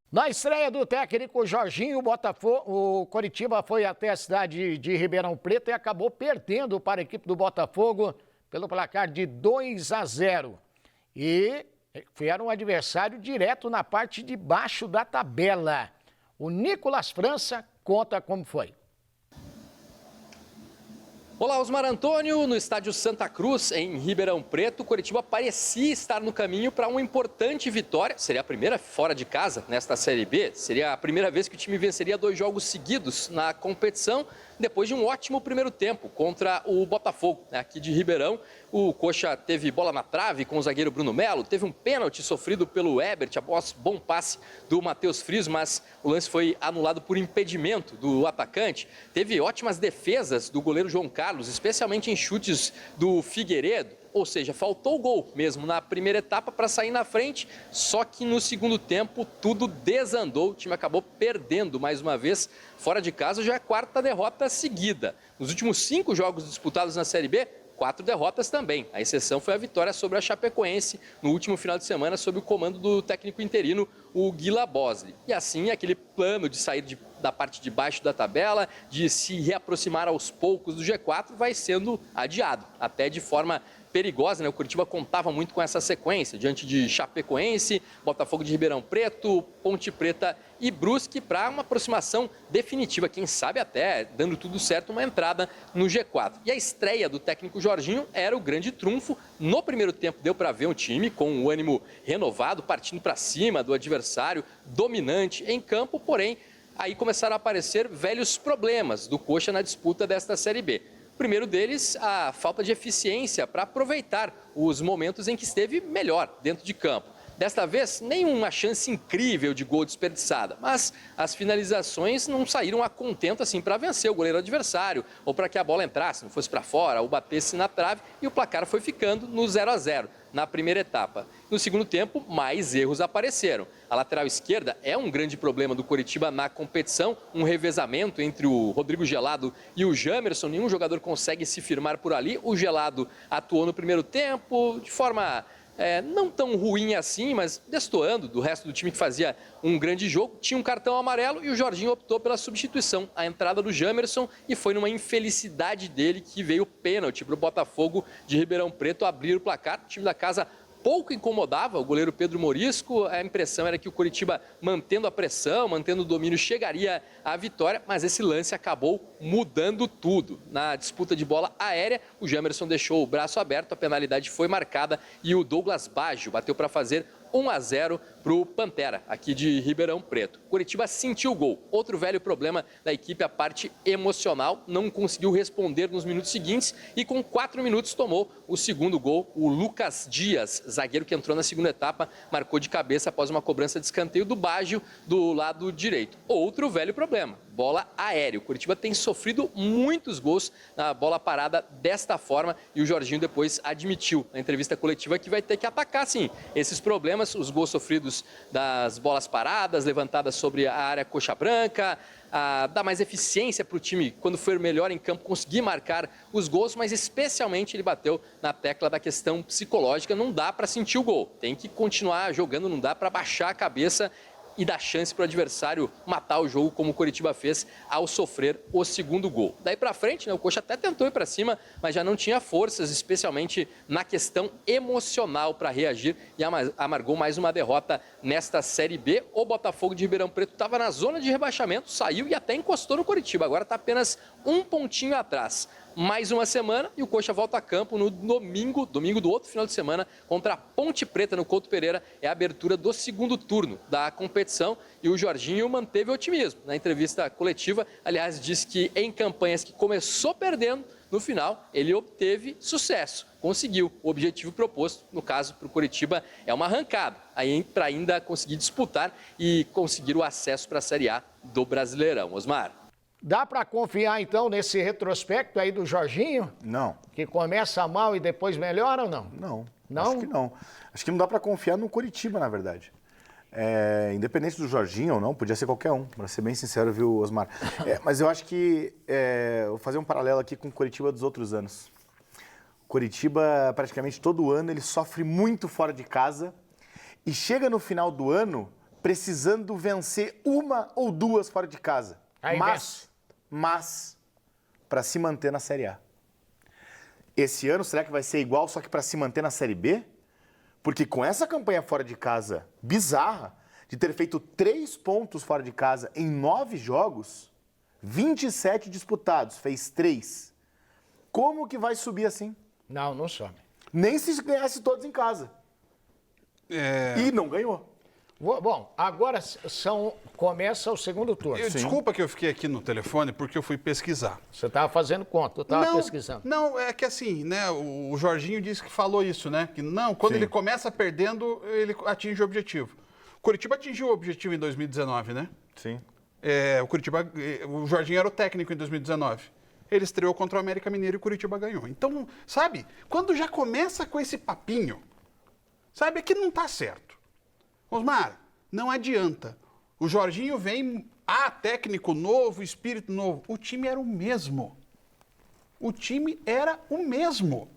Na estreia do técnico Jorginho, o Coritiba foi até a cidade de Ribeirão Preto e acabou perdendo para a equipe do Botafogo pelo placar de 2-0. E era um adversário direto na parte de baixo da tabela. O Nicolas França conta como foi. Olá, Osmar Antônio, no estádio Santa Cruz, em Ribeirão Preto, o Coritiba parecia estar no caminho para uma importante vitória. Seria a primeira fora de casa nesta Série B, seria a primeira vez que o time venceria 2 jogos seguidos na competição, depois de um ótimo primeiro tempo contra o Botafogo, aqui de Ribeirão. O Coxa teve bola na trave com o zagueiro Bruno Melo, teve um pênalti sofrido pelo Ebert após bom passe do Matheus Friso, mas o lance foi anulado por impedimento do atacante. Teve ótimas defesas do goleiro João Carlos, especialmente em chutes do Figueiredo. Ou seja, faltou o gol mesmo na primeira etapa para sair na frente, só que no segundo tempo tudo desandou, o time acabou perdendo mais uma vez. Fora de casa já é a 4ª derrota seguida. Nos últimos 5 jogos disputados na Série B, 4 derrotas também. A exceção foi a vitória sobre a Chapecoense no último final de semana sob o comando do técnico interino, o Guila Bosley. E assim, aquele plano de sair da parte de baixo da tabela, de se reaproximar aos poucos do G4, vai sendo adiado, até de forma perigosa, né? O Coritiba contava muito com essa sequência, diante de Chapecoense, Botafogo de Ribeirão Preto, Ponte Preta e Brusque, para uma aproximação definitiva, quem sabe até, dando tudo certo, uma entrada no G4. E a estreia do técnico Jorginho era o grande trunfo. No primeiro tempo deu para ver um time com o ânimo renovado, partindo para cima do adversário, dominante em campo, porém, aí começaram a aparecer velhos problemas do Coxa na disputa desta Série B. O primeiro deles, a falta de eficiência para aproveitar os momentos em que esteve melhor dentro de campo. Desta vez, nenhuma chance incrível de gol desperdiçada, mas as finalizações não saíram a contento assim para vencer o goleiro adversário ou para que a bola entrasse, não fosse para fora ou batesse na trave, e o placar foi ficando no 0-0 na primeira etapa. No segundo tempo, mais erros apareceram. A lateral esquerda é um grande problema do Coritiba na competição, um revezamento entre o Rodrigo Gelado e o Jamerson, nenhum jogador consegue se firmar por ali. O Gelado atuou no primeiro tempo de forma não tão ruim assim, mas destoando do resto do time que fazia um grande jogo. Tinha um cartão amarelo e o Jorginho optou pela substituição, a entrada do Jamerson, e foi numa infelicidade dele que veio o pênalti para o Botafogo de Ribeirão Preto abrir o placar. O time da casa pouco incomodava o goleiro Pedro Morisco, a impressão era que o Coritiba, mantendo a pressão, mantendo o domínio, chegaria à vitória, mas esse lance acabou mudando tudo. Na disputa de bola aérea, o Jamerson deixou o braço aberto, a penalidade foi marcada e o Douglas Baggio bateu para fazer 1-0 para o Pantera, aqui de Ribeirão Preto. Coritiba sentiu o gol. Outro velho problema da equipe, a parte emocional, não conseguiu responder nos minutos seguintes e com 4 minutos tomou o segundo gol. O Lucas Dias, zagueiro que entrou na segunda etapa, marcou de cabeça após uma cobrança de escanteio do Baggio do lado direito. Outro velho problema, bola aérea. O Coritiba tem sofrido muitos gols na bola parada desta forma e o Jorginho depois admitiu na entrevista coletiva que vai ter que atacar, sim, esses problemas, os gols sofridos das bolas paradas, levantadas sobre a área coxa branca, dar mais eficiência para o time quando for melhor em campo, conseguir marcar os gols, mas especialmente ele bateu na tecla da questão psicológica. Não dá para sentir o gol, tem que continuar jogando, não dá para baixar a cabeça e dar chance para o adversário matar o jogo, como o Coritiba fez ao sofrer o segundo gol. Daí para frente, o Coxa até tentou ir para cima, mas já não tinha forças, especialmente na questão emocional, para reagir, e amargou mais uma derrota nesta Série B. O Botafogo de Ribeirão Preto estava na zona de rebaixamento, saiu e até encostou no Coritiba, agora está apenas um pontinho atrás. Mais uma semana e o Coxa volta a campo no domingo do outro final de semana, contra a Ponte Preta no Couto Pereira. É a abertura do segundo turno da competição e o Jorginho manteve o otimismo. Na entrevista coletiva, aliás, disse que em campanhas que começou perdendo, no final ele obteve sucesso, conseguiu o objetivo proposto. No caso, para o Coritiba, é uma arrancada para ainda conseguir disputar e conseguir o acesso para a Série A do Brasileirão. Osmar. Dá para confiar, então, nesse retrospecto aí do Jorginho? Não. Que começa mal e depois melhora ou não? Não. Não? Acho que não. Acho que não dá para confiar no Coritiba, na verdade. Independente do Jorginho ou não, podia ser qualquer um, para ser bem sincero, viu, Osmar? Mas eu acho que, vou fazer um paralelo aqui com o Coritiba dos outros anos. O Coritiba, praticamente todo ano, ele sofre muito fora de casa e chega no final do ano precisando vencer uma ou duas fora de casa. Aí Mas para se manter na Série A. Esse ano, será que vai ser igual, só que para se manter na Série B? Porque com essa campanha fora de casa bizarra, de ter feito 3 pontos fora de casa em 9 jogos, 27 disputados, fez 3. Como que vai subir assim? Não sobe. Nem se ganhasse todos em casa. E não ganhou. Bom, agora começa o segundo turno. Desculpa que eu fiquei aqui no telefone, porque eu fui pesquisar. Você estava fazendo conta, eu estava pesquisando. Não, é que assim, né? O Jorginho disse que falou isso, né? Que não, quando ele começa perdendo, ele atinge o objetivo. O Coritiba atingiu o objetivo em 2019, né? Sim. O Jorginho era o técnico em 2019. Ele estreou contra o América Mineiro e o Coritiba ganhou. Então, sabe, quando já começa com esse papinho, sabe, é que não tá certo. Osmar, não adianta. O Jorginho vem, técnico novo, espírito novo. O time era o mesmo. O time era o mesmo.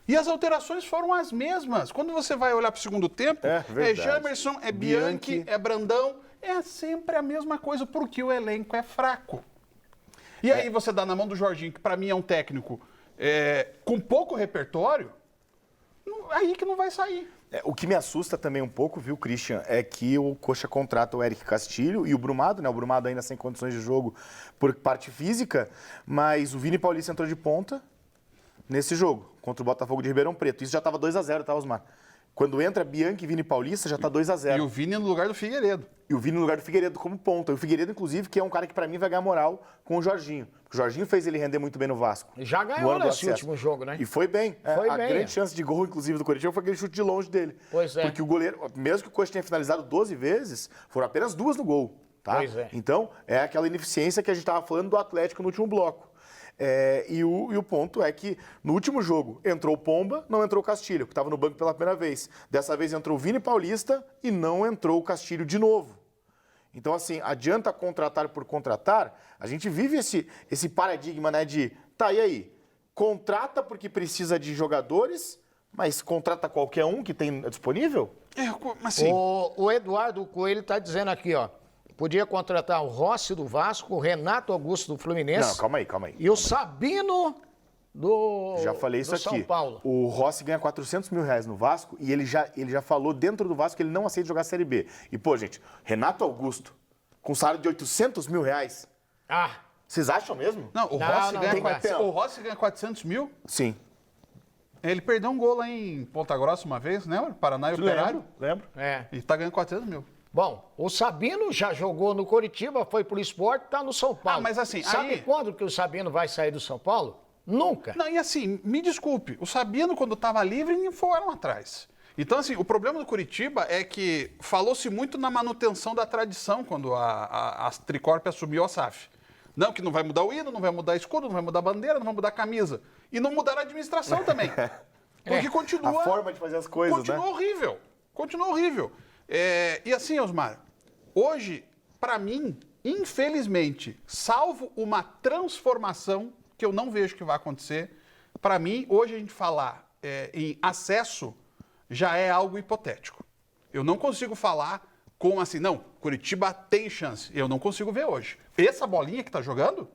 E as alterações foram as mesmas. Quando você vai olhar para o segundo tempo, é Jamerson, é Bianchi, é Brandão, é sempre a mesma coisa, porque o elenco é fraco. E aí você dá na mão do Jorginho, que para mim é um técnico com pouco repertório, aí que não vai sair. O que me assusta também um pouco, viu, Christian, é que o Coxa contrata o Eric Castilho e o Brumado, né? O Brumado ainda sem condições de jogo por parte física, mas o Vini Paulista entrou de ponta nesse jogo, contra o Botafogo de Ribeirão Preto. Isso já estava 2-0, tá, Osmar? Quando entra Bianchi e Vini Paulista, já está 2-0. E o Vini no lugar do Figueiredo. E o Vini no lugar do Figueiredo como ponta. E o Figueiredo, inclusive, que é um cara que para mim vai ganhar moral com o Jorginho. O Jorginho fez ele render muito bem no Vasco. Já ganhou nesse último jogo, né? E foi bem. A grande chance de gol, inclusive, do Coritiba foi aquele chute de longe dele. Pois é. Porque o goleiro, mesmo que o Coxa tenha finalizado 12 vezes, foram apenas 2 no gol. Tá? Pois é. Então, é aquela ineficiência que a gente estava falando do Atlético no último bloco. E o ponto é que no último jogo entrou o Pomba, não entrou o Castilho, que estava no banco pela primeira vez. Dessa vez entrou o Vini Paulista e não entrou o Castilho de novo. Então, assim, adianta contratar por contratar? A gente vive esse paradigma, né, de, e aí? Contrata porque precisa de jogadores, mas contrata qualquer um que tem disponível? Assim... O Eduardo Coelho está dizendo aqui, ó. Podia contratar o Rossi do Vasco, o Renato Augusto do Fluminense. Não, calma aí. E o Sabino do Já falei isso São aqui. Paulo. O Rossi ganha R$400 mil no Vasco e ele já falou dentro do Vasco que ele não aceita jogar Série B. E, pô, gente, Renato Augusto, com salário de R$800 mil. Vocês acham mesmo? Não, o Rossi ganha 400 mil? Sim. Ele perdeu um gol lá em Ponta Grossa uma vez, né? Paraná e Operário. Lembro. E tá ganhando 400 mil. Bom, o Sabino já jogou no Coritiba, foi pro Sport, tá no São Paulo. Mas assim, sabe quando que o Sabino vai sair do São Paulo? Nunca. Não, e assim, me desculpe, o Sabino quando estava livre nem foram atrás. Então, assim, o problema do Coritiba é que falou-se muito na manutenção da tradição quando a Tricorp assumiu a SAF. Não, que não vai mudar o hino, não vai mudar escudo, não vai mudar a bandeira, não vai mudar a camisa. E não mudar a administração também. Porque continua... A forma de fazer as coisas, continua horrível. Continua horrível. E assim, Osmar, hoje, para mim, infelizmente, salvo uma transformação que eu não vejo que vai acontecer, para mim, hoje a gente falar em acesso já é algo hipotético. Eu não consigo falar com assim, não, Coritiba tem chance. Eu não consigo ver hoje. Essa bolinha que tá jogando,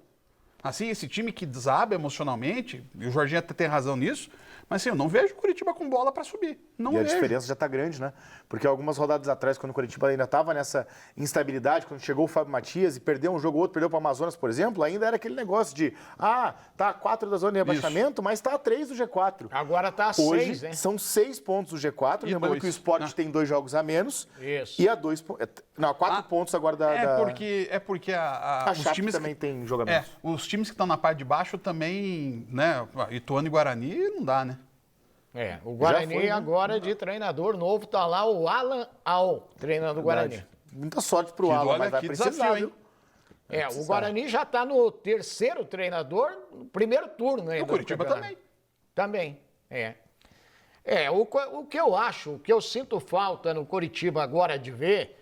assim, esse time que desaba emocionalmente, e o Jorginho até tem razão nisso, mas assim, eu não vejo o Coritiba com bola para subir. Não vejo. A diferença já está grande, né? Porque algumas rodadas atrás, quando o Coritiba ainda estava nessa instabilidade, quando chegou o Fábio Matias e perdeu um jogo ou outro, perdeu para o Amazonas, por exemplo, ainda era aquele negócio de, tá a 4 da zona de rebaixamento, mas tá a 3 do G4. Agora tá a 6, Hoje, né? são 6 pontos do G4, lembrando que o Sport tem 2 jogos a menos. Isso. E a 4 pontos agora da... Porque a os Chape times também tem jogamentos. Os times que estão na parte de baixo também, né? Ituano e Guarani não dá, né? O Guarani foi, né? agora de treinador novo, tá lá o Alan Al, treinando o Guarani. Muita sorte pro Alan, mas vai precisar, desafio, hein? O Guarani já tá no terceiro treinador, no primeiro turno ainda. O Coritiba também. Também, o que eu acho, o que eu sinto falta no Coritiba agora de ver,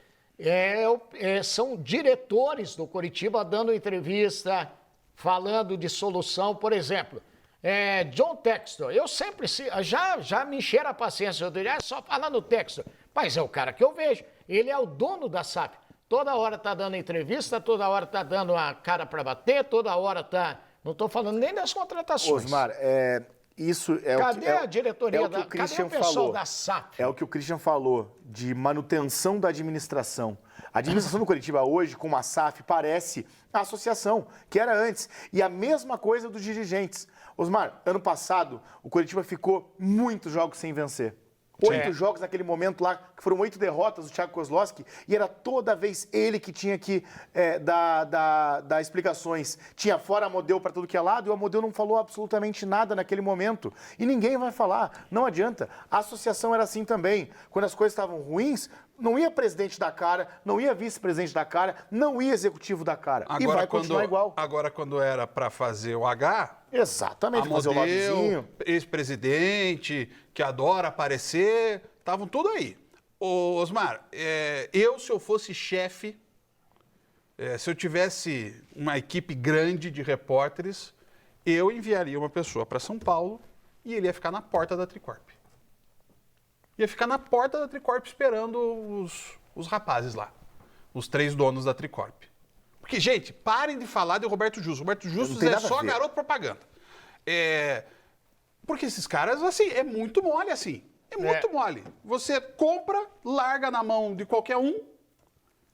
são diretores do Coritiba dando entrevista, falando de solução, por exemplo... John Textor, eu sempre já me encheram a paciência, eu diria, só falar no Textor, mas é o cara que eu vejo, Ele é o dono da SAF. Toda hora tá dando entrevista, toda hora tá dando a cara para bater, toda hora tá... Não estou falando nem das contratações. Osmar, isso é cadê o que... a diretoria o Christian cadê o pessoal falou. da SAF? É o que o Christian falou, de manutenção da administração. A administração do Coritiba hoje, com a SAF, parece a associação, que era antes. E a mesma coisa dos dirigentes. Osmar, ano passado, o Coritiba ficou muitos jogos sem vencer. 8 jogos naquele momento lá, que foram 8 derrotas do Thiago Kozlowski, e era toda vez ele que tinha que dar explicações. Tinha fora Amodeu para tudo que é lado, e o Amodeu não falou absolutamente nada naquele momento. E ninguém vai falar, não adianta. A associação era assim também. Quando as coisas estavam ruins, não ia presidente da cara, não ia vice-presidente da cara, não ia executivo da cara. Agora, e vai continuar igual. Agora, quando era para fazer o H... Exatamente, fazer o lobbyzinho. Ex-presidente, que adora aparecer, estavam tudo aí. Ô, Osmar, se eu fosse chefe, se eu tivesse uma equipe grande de repórteres, eu enviaria uma pessoa para São Paulo e ele ia ficar na porta da Tricorp. Ia ficar na porta da Tricorp esperando os rapazes lá, os 3 donos da Tricorp. Porque, gente, parem de falar de Roberto Justus. Roberto Justus é só garoto propaganda. Porque esses caras, assim, é muito mole, assim. É muito mole. Você compra, larga na mão de qualquer um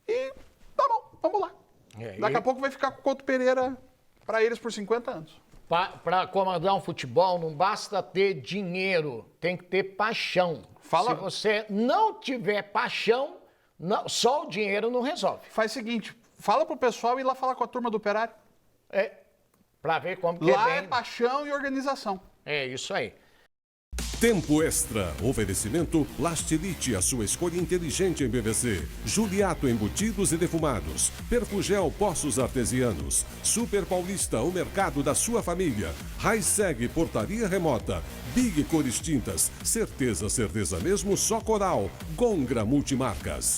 e tá bom, vamos lá. Daqui a pouco vai ficar com o Couto Pereira para eles por 50 anos. Para comandar um futebol não basta ter dinheiro, tem que ter paixão. Se você não tiver paixão, só o dinheiro não resolve. Faz o seguinte, fala pro pessoal ir lá falar com a turma do Operário. Para ver como que lá é bem... é paixão e organização. É isso aí. Tempo Extra. Oferecimento Lastilite, a sua escolha inteligente em PVC. Juliato Embutidos e Defumados. Perfugel Poços Artesianos. Super Paulista, o mercado da sua família. Raiseg Portaria Remota. Big Cores Tintas. Certeza mesmo, só Coral. Gongra Multimarcas.